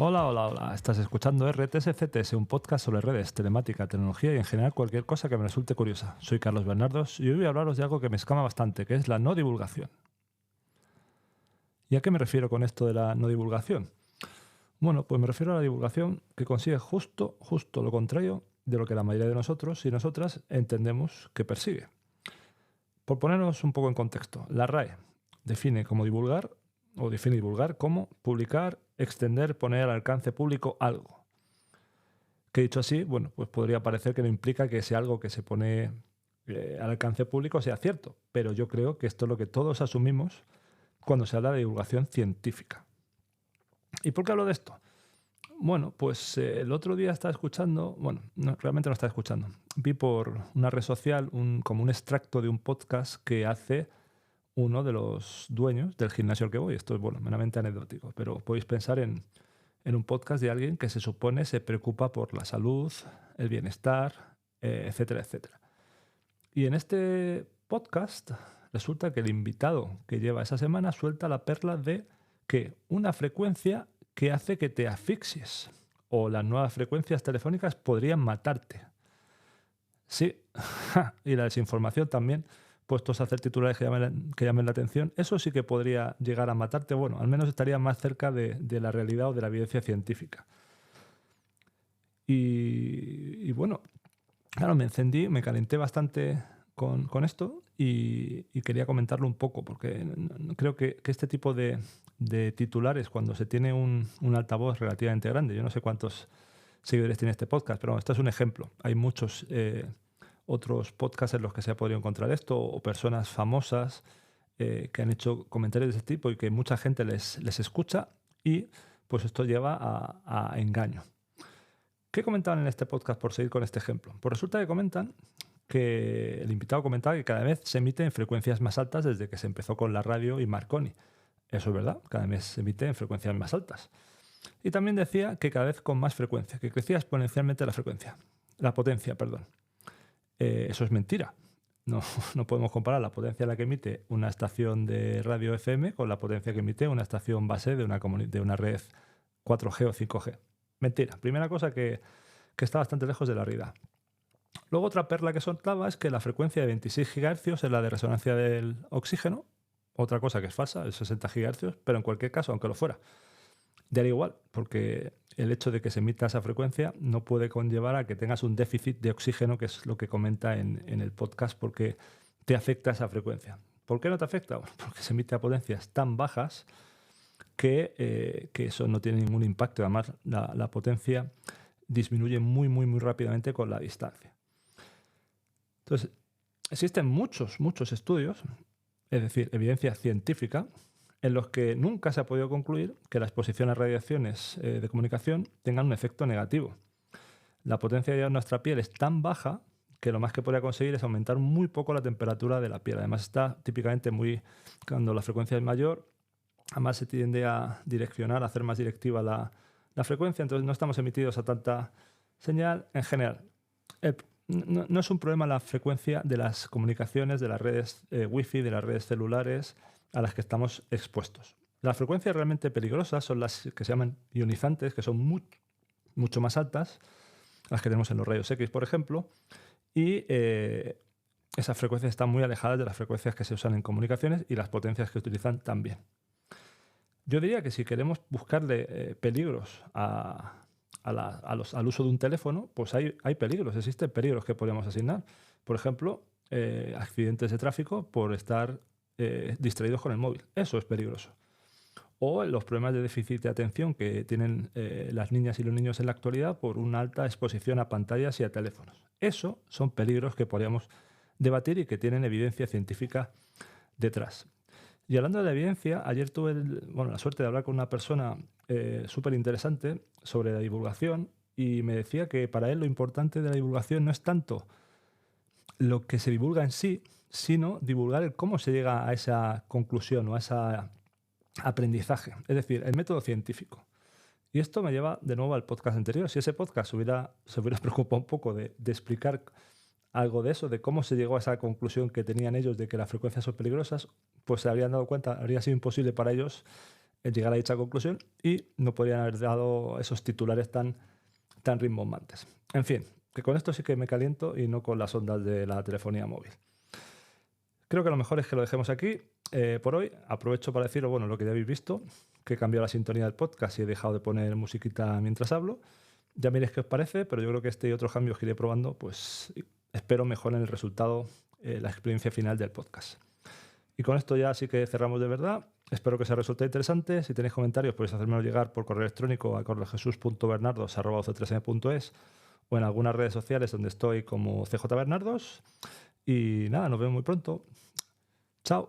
Hola, hola, hola. Estás escuchando RTS-CTS, un podcast sobre redes, telemática, tecnología y en general cualquier cosa que me resulte curiosa. Soy Carlos Bernardos y hoy voy a hablaros de algo que me escama bastante, que es la no divulgación. ¿Y a qué me refiero con esto de la no divulgación? Bueno, pues me refiero a la divulgación que consigue justo lo contrario de lo que la mayoría de nosotros y nosotras entendemos que persigue. Por ponernos un poco en contexto, la RAE define como divulgar o define divulgar como publicar, extender, poner al alcance público algo. Que dicho así, bueno, pues podría parecer que no implica que ese algo que se pone al alcance público sea cierto, pero yo creo que esto es lo que todos asumimos cuando se habla de divulgación científica. ¿Y por qué hablo de esto? Bueno, pues el otro día estaba escuchando, bueno, no, realmente no estaba escuchando, vi por una red social como un extracto de un podcast que hace uno de los dueños del gimnasio al que voy. Esto es, bueno, meramente anecdótico, pero podéis pensar en un podcast de alguien que se supone se preocupa por la salud, el bienestar, etcétera, etcétera. Y en este podcast resulta que el invitado que lleva esa semana suelta la perla de que una frecuencia que hace que te asfixies o las nuevas frecuencias telefónicas podrían matarte. Sí, y la desinformación también, puestos a hacer titulares que llamen la atención, eso sí que podría llegar a matarte. Bueno, al menos estaría más cerca de la realidad o de la evidencia científica. Y bueno, claro, me encendí, me calenté bastante con esto y quería comentarlo un poco, porque creo que este tipo de titulares, cuando se tiene un altavoz relativamente grande, yo no sé cuántos seguidores tiene este podcast, pero esto es un ejemplo. Hay muchos otros podcasts en los que se ha podido encontrar esto, o personas famosas que han hecho comentarios de este tipo y que mucha gente les escucha y pues esto lleva a engaño. ¿Qué comentaban en este podcast por seguir con este ejemplo? Pues resulta que comentan que el invitado comentaba que cada vez se emite en frecuencias más altas desde que se empezó con la radio y Marconi. Eso es verdad, cada vez se emite en frecuencias más altas. Y también decía que cada vez con más frecuencia, que crecía exponencialmente la potencia, perdón. Eso es mentira. No, no podemos comparar la potencia a la que emite una estación de radio FM con la potencia que emite una estación base de una red 4G o 5G. Mentira. Primera cosa que está bastante lejos de la realidad. Luego otra perla que soltaba es que la frecuencia de 26 GHz es la de resonancia del oxígeno. Otra cosa que es falsa, es 60 GHz, pero en cualquier caso, aunque lo fuera, daría igual, porque el hecho de que se emita esa frecuencia no puede conllevar a que tengas un déficit de oxígeno, que es lo que comenta en el podcast, porque te afecta esa frecuencia. ¿Por qué no te afecta? Bueno, porque se emite a potencias tan bajas que eso no tiene ningún impacto. Además, la potencia disminuye muy rápidamente con la distancia. Entonces, existen muchos estudios, es decir, evidencia científica, en los que nunca se ha podido concluir que la exposición a radiaciones de comunicación tengan un efecto negativo. La potencia de nuestra piel es tan baja que lo más que podría conseguir es aumentar muy poco la temperatura de la piel. Además está típicamente cuando la frecuencia es mayor, además se tiende a direccionar, a hacer más directiva la frecuencia, entonces no estamos emitidos a tanta señal en general. No es un problema la frecuencia de las comunicaciones, de las redes wifi, de las redes celulares a las que estamos expuestos. Las frecuencias realmente peligrosas son las que se llaman ionizantes, que son mucho más altas, las que tenemos en los rayos X, por ejemplo, y esas frecuencias están muy alejadas de las frecuencias que se usan en comunicaciones y las potencias que utilizan también. Yo diría que si queremos buscarle peligros al uso de un teléfono, pues hay peligros, existen peligros que podemos asignar. Por ejemplo, accidentes de tráfico por estar distraídos con el móvil. Eso es peligroso. O los problemas de déficit de atención que tienen las niñas y los niños en la actualidad por una alta exposición a pantallas y a teléfonos. Eso son peligros que podríamos debatir y que tienen evidencia científica detrás. Y hablando de la evidencia, ayer tuve la suerte de hablar con una persona súper interesante sobre la divulgación y me decía que para él lo importante de la divulgación no es tanto lo que se divulga en sí, sino divulgar el cómo se llega a esa conclusión o a ese aprendizaje, es decir, el método científico. Y esto me lleva de nuevo al podcast anterior. Si ese podcast se hubiera preocupado un poco de explicar algo de eso, de cómo se llegó a esa conclusión que tenían ellos de que las frecuencias son peligrosas, pues se habrían dado cuenta, habría sido imposible para ellos llegar a dicha conclusión y no podrían haber dado esos titulares tan rimbombantes. En fin, que con esto sí que me caliento y no con las ondas de la telefonía móvil. Creo que lo mejor es que lo dejemos aquí por hoy. Aprovecho para deciros, bueno, lo que ya habéis visto, que he cambiado la sintonía del podcast y he dejado de poner musiquita mientras hablo. Ya miréis qué os parece, pero yo creo que este y otros cambios que iré probando, pues espero mejoren el resultado, la experiencia final del podcast. Y con esto ya sí que cerramos de verdad. Espero que os haya resultado interesante. Si tenéis comentarios, podéis hacérmelo llegar por correo electrónico a carlosjesus.bernardos@oc13m.es o en algunas redes sociales donde estoy como CJ Bernardos. Y nada, nos vemos muy pronto. Chao.